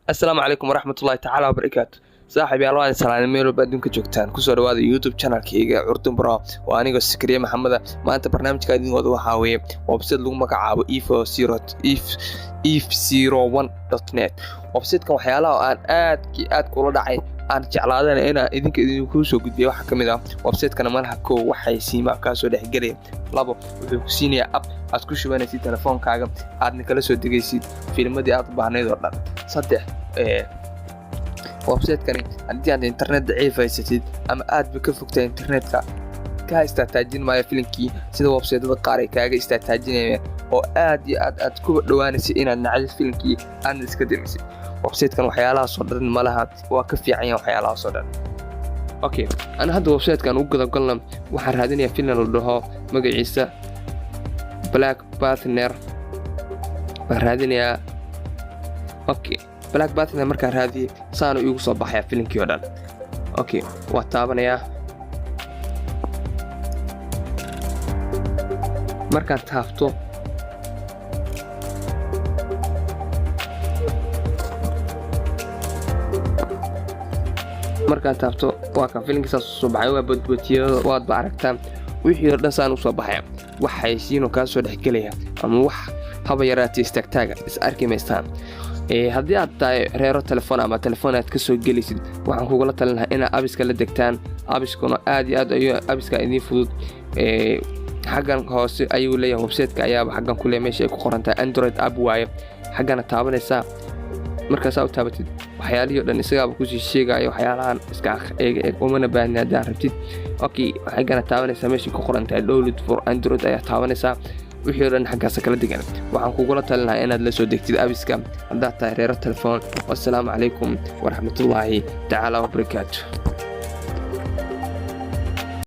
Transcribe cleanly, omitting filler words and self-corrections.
السلام عليكم ورحمة الله تعالى وبركاته. صاحبي الله سلام ميلو بدونك جوجتان ku soo dhawaada YouTube channel-kayga Curdun Bro oo aniga Sikriye Maxamed maanta barnaamijka idin wada waxa weeye website lagu magacaabo if01.net website-kan waxyaalaha aan aad kula dhacay aan jeclaadana inaan idinku soo gudbiyo waxa kamid ah website-kan malaha koo waxay siima ka soo dhaxgalay labo wuxuu ku siinayaa app aad ku shubanaysid telefoonkaaga aadna kala soo degaysid fiilmadii aad u baahnayd oo dhan saddex website-kani haddii aad internet daciif haysatid ama aad ka fogtay internetka ka istaataajin maayo filimkii sida website-da qaar ay kaaga istaataajinayaan oo aad iyo aad ku dhawaanaysid inaad nacaysid filimkii aad iska dimisid website-kan waxyaalaha soo dhan malaha waa ka fiican yahay waxyaalaha soo dhan okay ana hadda website-kan ugu gadagalna waxaan raadinayaa filim la dhaho magaciisa Black Panther baan raadinayaa okay Black Panther markaan raadiyay saano igu soo baxay filimkii oo dhan okay waa taabanayaa markaan taabto waa kan filimkii soo baxay waa badbaadiyada waad ba aragtaan wixii oo dhan saan u soo baxay waxay siino ka soo dhaxgalaya ama wax haba yaraatay istaagtaaga is arkimaystaan haddii aad tahay reero telefoon ama telefoon aad ka soo gelisid waxaan kugula talinayaa inaad abiska la degtaan abiskuna aad iyo aad ayuu abiska idin fudud xaggan hoose ayuu leeyahay website-ka ayaaba xaggan ku leeyahay meesha ay ku qoran tahay Android app waaye xaggana taabanaysaa markaas aad taabatid waxyaalihii dhan isagaaba ku sii sheegayo waxyaalahan iska eeg umana baahnaa hadaan rabtid okay xaggana taabanaysaa meesha ku qoran tahay download for Android ayaa taabanaysaa wixii dhan xaggaas kala degan waxaan kugula talinayaa inaad la soo degtid abiska haddaad tahay reero telefoon. Wassalaamu calaykum waraxmatullaahi tacaala wabarakaatuh.